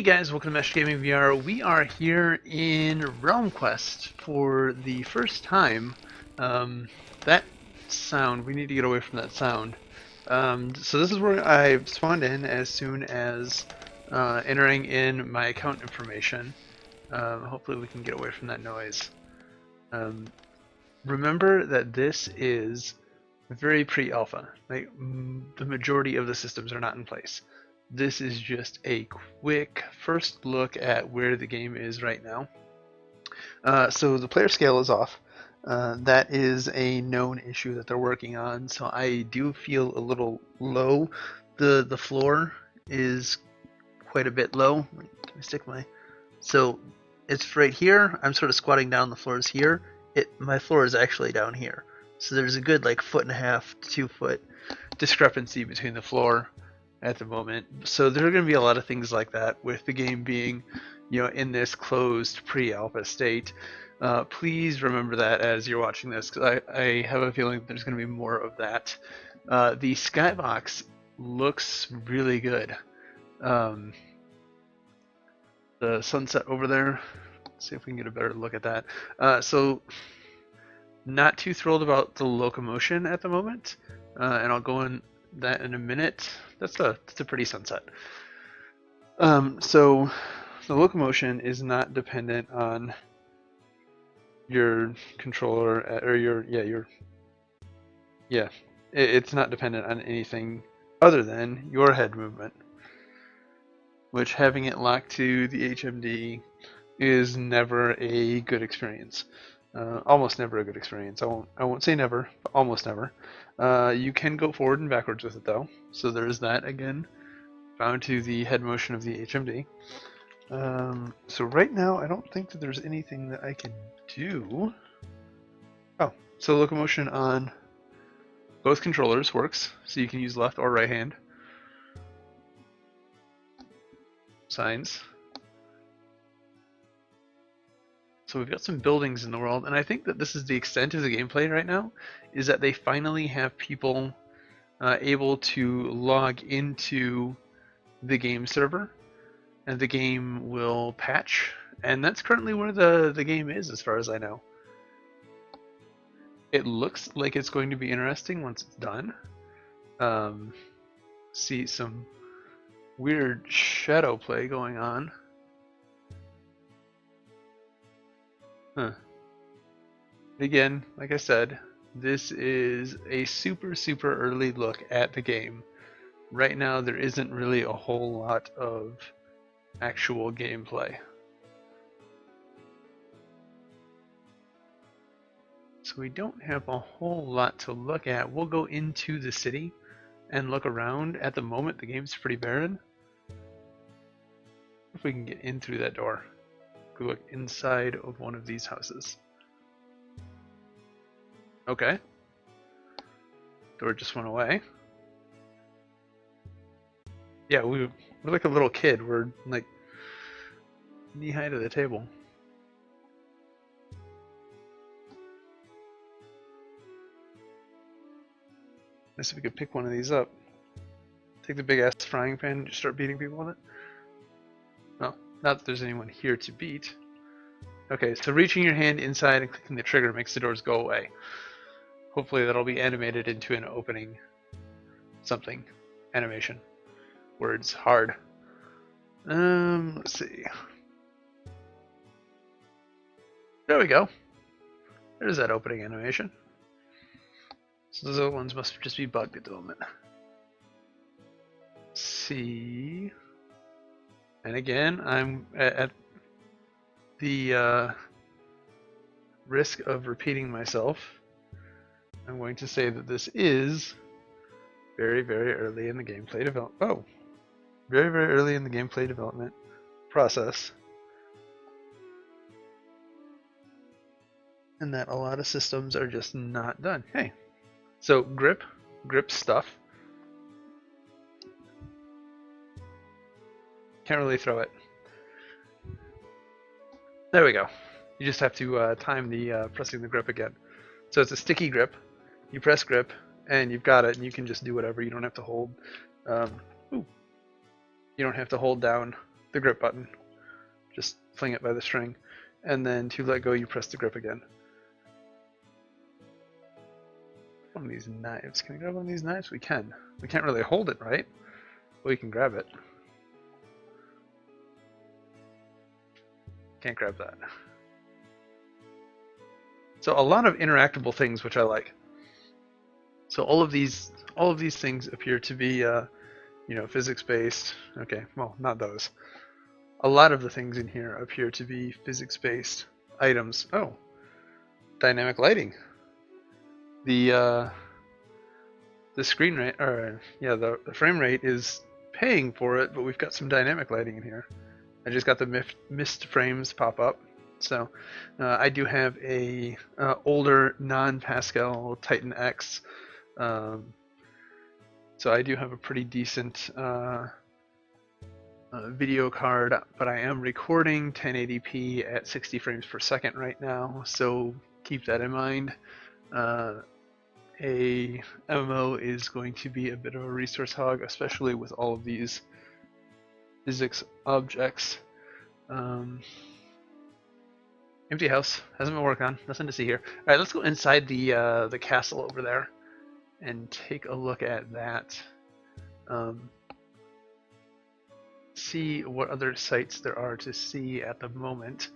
Hey guys, welcome to MasterGamingVR. We are here in Realm Quest for the first time. That sound, we need to get away from that sound. So this is where I spawned in as soon as entering in my account information. Hopefully we can get away from that noise. Remember that this is very pre-alpha. Like, the majority of the systems are not in place. This is just a quick first look at where the game is right now. So the player scale is off. That is a known issue that they're working on, so I do feel a little low. The floor is quite a bit low. Let me stick my... So it's right here. I'm sort of squatting down. The floor is here. My floor is actually down here. So there's a good like 1.5 to 2 foot discrepancy between the floor at the moment. So there are going to be a lot of things like that with the game being, in this closed pre-alpha state. Please remember that as you're watching this, because I have a feeling there's going to be more of that. The skybox looks really good. The sunset over there, let's see if we can get a better look at that. So not too thrilled about the locomotion at the moment, and I'll go in that in a minute. That's a pretty sunset. So the locomotion is not dependent on your controller or it's not dependent on anything other than your head movement, which having it locked to the HMD is never a good experience. Almost never a good experience. I won't say never, but almost never. You can go forward and backwards with it though, so there is that again, bound to the head motion of the HMD. So right now I don't think that there's anything that I can do. Oh, so locomotion on both controllers works, so you can use left or right hand. Signs. So we've got some buildings in the world, and I think that this is the extent of the gameplay right now, is that they finally have people able to log into the game server, and the game will patch, and that's currently where the game is as far as I know. It looks like it's going to be interesting once it's done. See some weird shadow play going on. Huh. Again, like I said, this is a super early look at the game. Right now there isn't really a whole lot of actual gameplay. So we don't have a whole lot to look at. We'll go into the city and look around. At the moment the game's pretty barren. If we can get in through that door. Go look inside of one of these houses. Okay. Door just went away. Yeah, we're like a little kid. We're like knee high to the table. Nice if we could pick one of these up. Take the big ass frying pan and just start beating people with it. Well, not that there's anyone here to beat. Okay, so reaching your hand inside and clicking the trigger makes the doors go away. Hopefully that'll be animated into an opening something. Animation. Words. Hard. Let's see. There we go. There's that opening animation. So those other ones must just be bugged at the moment. Let's see. And again, I'm at the risk of repeating myself. I'm going to say that this is very early in the gameplay development. Oh, very early in the gameplay development process, and that a lot of systems are just not done. Hey, so grip stuff. Can't really throw it. There we go. You just have to time the pressing the grip again. So it's a sticky grip. You press grip, and you've got it, and you can just do whatever. You don't have to hold. You don't have to hold down the grip button. Just fling it by the string. And then to let go, you press the grip again. One of these knives. Can we grab one of these knives? We can. We can't really hold it, right? But we can grab it. Can't grab that. So a lot of interactable things, which I like. So all of these things appear to be, you know, physics-based. Okay, well, not those. A lot of the things in here appear to be physics-based items. Oh, dynamic lighting. The screen rate, or yeah, the frame rate is paying for it, but we've got some dynamic lighting in here. I just got the missed frames pop up. So I do have a older non-Pascal Titan X. So I do have a pretty decent video card, but I am recording 1080p at 60 frames per second right now, so keep that in mind. A MMO is going to be a bit of a resource hog, especially with all of these physics objects. Empty house, hasn't been worked on, nothing to see here. Alright, let's go inside the castle over there and take a look at that. See what other sites there are to see at the moment.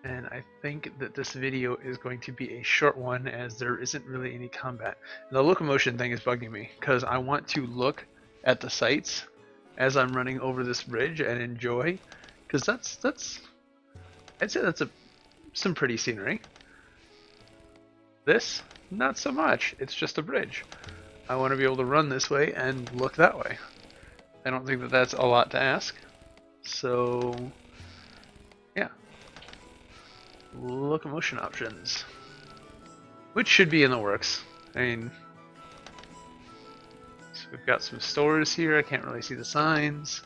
And I think that this video is going to be a short one, as there isn't really any combat. And the locomotion thing is bugging me, because I want to look at the sights as I'm running over this bridge and enjoy, because that's I'd say that's some pretty scenery. This, not so much. It's just a bridge. I want to be able to run this way and look that way. I don't think that that's a lot to ask. So, yeah. Locomotion options, which should be in the works. I mean, so we've got some stores here. I can't really see the signs,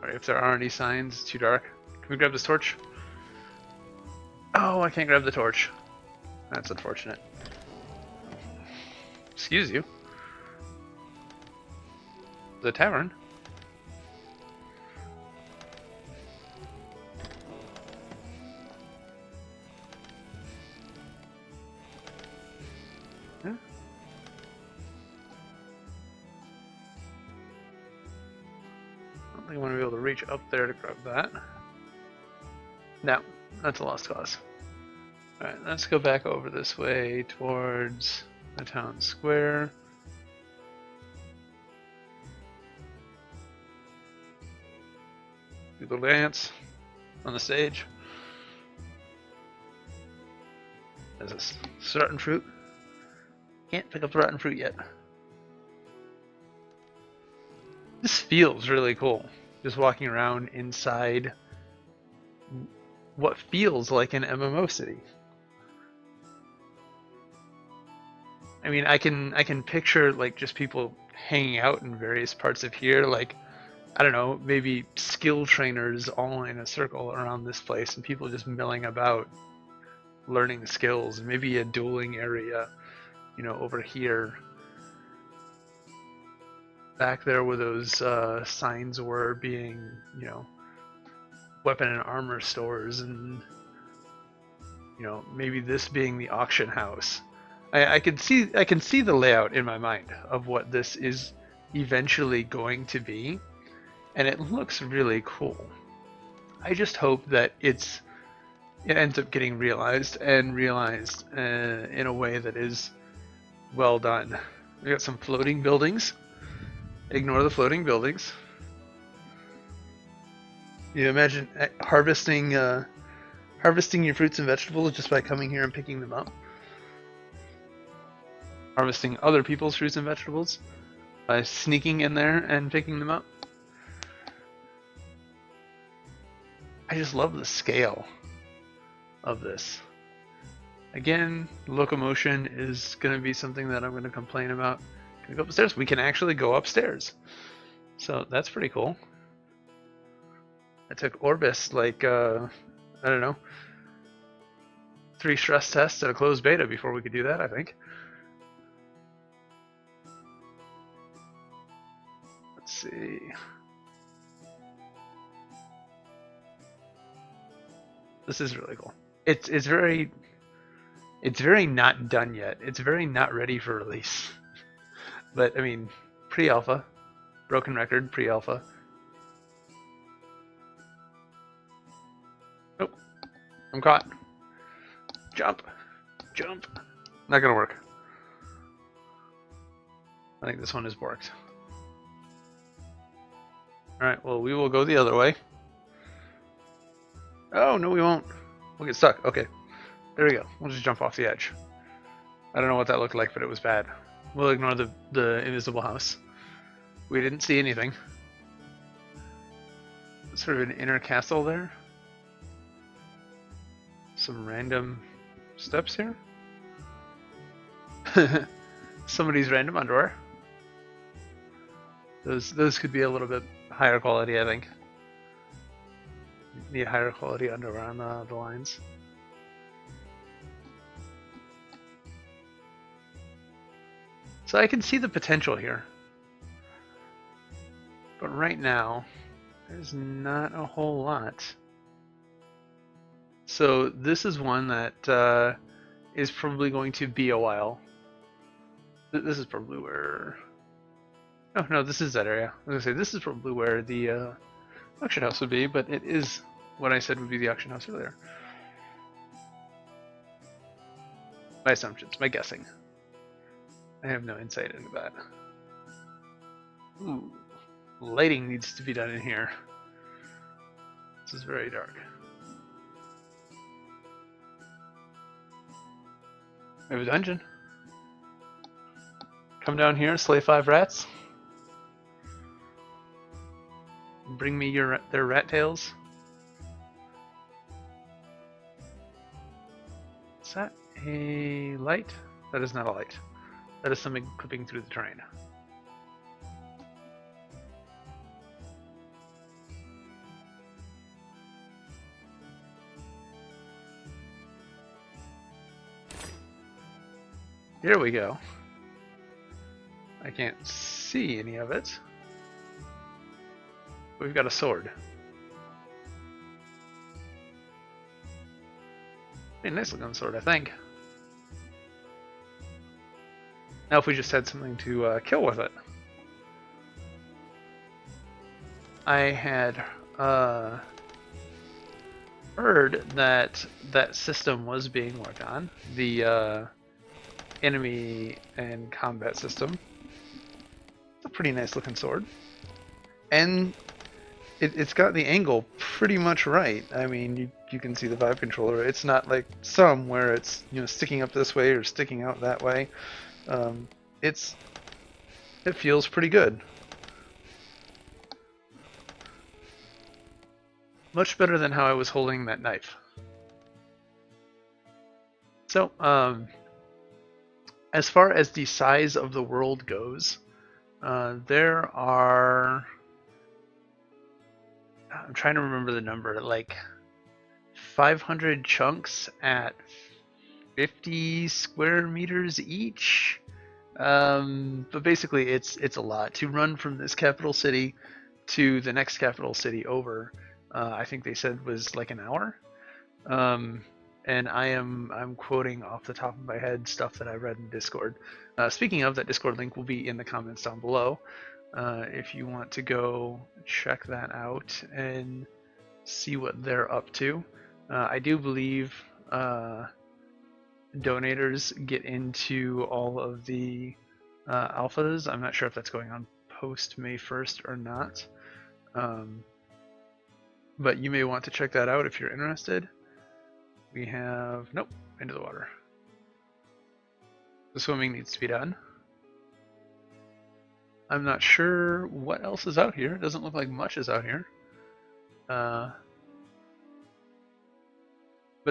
or if there are any signs. It's too dark. Can we grab this torch? Oh, I can't grab the torch. That's unfortunate. Excuse you. The tavern. I want to be able to reach up there to grab that. No, that's a lost cause. Alright, let's go back over this way towards the town square. Do the dance on the stage. There's this rotten fruit. Can't pick up the rotten fruit yet. This feels really cool. Just walking around inside what feels like an MMO city. I mean, I can picture like just people hanging out in various parts of here, like, I don't know, maybe skill trainers all in a circle around this place and people just milling about learning skills. Maybe a dueling area, you know, over here. Back there where those signs were being, you know, weapon and armor stores, and, you know, maybe this being the auction house. I can see the layout in my mind of what this is eventually going to be, and it looks really cool. I just hope that it ends up getting realized in a way that is well done. We got some floating buildings. Ignore the floating buildings. You imagine harvesting your fruits and vegetables just by coming here and picking them up. Harvesting other people's fruits and vegetables by sneaking in there and picking them up. I just love the scale of this. Again, locomotion is going to be something that I'm going to complain about. Can we go upstairs? We can actually go upstairs. So that's pretty cool. I took Orbus like, I don't know, 3 stress tests at a closed beta before we could do that, I think. Let's see. This is really cool. It's very not done yet. It's very not ready for release. But I mean, pre-alpha, broken record, pre-alpha. Oh, I'm caught. Jump, jump. Not gonna work. I think this one is borked. Alright, well, we will go the other way. Oh, no, we won't. We'll get stuck. Okay. There we go. We'll just jump off the edge. I don't know what that looked like, but it was bad. We'll ignore the invisible house. We didn't see anything. Sort of an inner castle there. Some random steps here. Somebody's random underwear. Those could be a little bit higher quality, I think. Need higher quality underwear on the lines. So I can see the potential here. But right now, there's not a whole lot. So this is one that is probably going to be a while. This is probably where... Oh, no, this is that area. I was going to say, this is probably where the auction house would be, but it is what I said would be the auction house earlier. My assumptions, my guessing. I have no insight into that. Ooh, lighting needs to be done in here. This is very dark. We have a dungeon. Come down here, slay 5 rats. Bring me their rat tails. Is that a light? That is not a light. That is something clipping through the terrain. Here we go. I can't see any of it. We've got a sword. A nice looking sword, I think. Now if we just had something to kill with it. I had heard that that system was being worked on. The enemy and combat system. It's a pretty nice looking sword. And it's got the angle pretty much right. I mean, you can see the Vive controller. It's not like some where it's, you know, sticking up this way or sticking out that way. It feels pretty good. Much better than how I was holding that knife. So, as far as the size of the world goes, there are... I'm trying to remember the number, like 500 chunks at 50 square meters each. But basically it's a lot to run from this capital city to the next capital city over. I think they said was like an hour. And I'm quoting off the top of my head stuff that I read in Discord. Speaking of, that Discord link will be in the comments down below. If you want to go check that out and see what they're up to. I do believe donators get into all of the alphas. I'm not sure if that's going on post May 1st or not. But you may want to check that out if you're interested. We have... Nope, into the water. The swimming needs to be done. I'm not sure what else is out here. It doesn't look like much is out here. But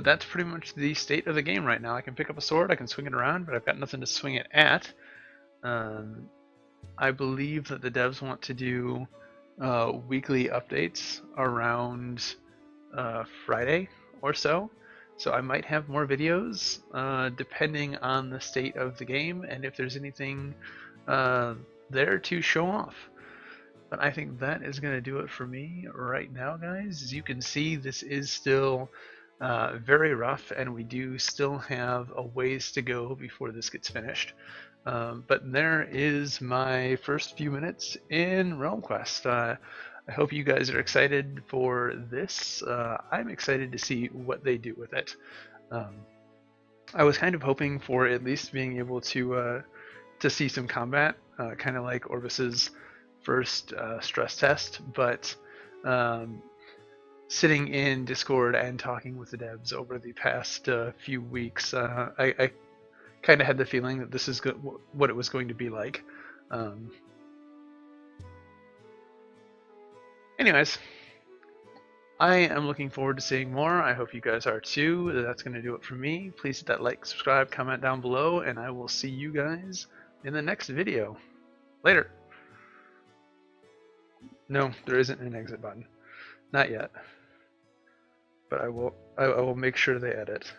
that's pretty much the state of the game right now. I can pick up a sword, I can swing it around, but I've got nothing to swing it at. I believe that the devs want to do weekly updates around Friday or so. So I might have more videos depending on the state of the game and if there's anything there to show off. But I think that is going to do it for me right now, guys. As you can see, this is still very rough, and we do still have a ways to go before this gets finished. But there is my first few minutes in Realm Quest. I hope you guys are excited for this. I'm excited to see what they do with it. I was kind of hoping for at least being able to see some combat, kind of like Orbus's first stress test, but sitting in Discord and talking with the devs over the past few weeks, I kind of had the feeling that this is what it was going to be like. Anyways, I am looking forward to seeing more. I hope you guys are too. That's going to do it for me. Please hit that like, subscribe, comment down below, and I will see you guys in the next video. Later. No, there isn't an exit button. Not yet. But I will make sure they edit.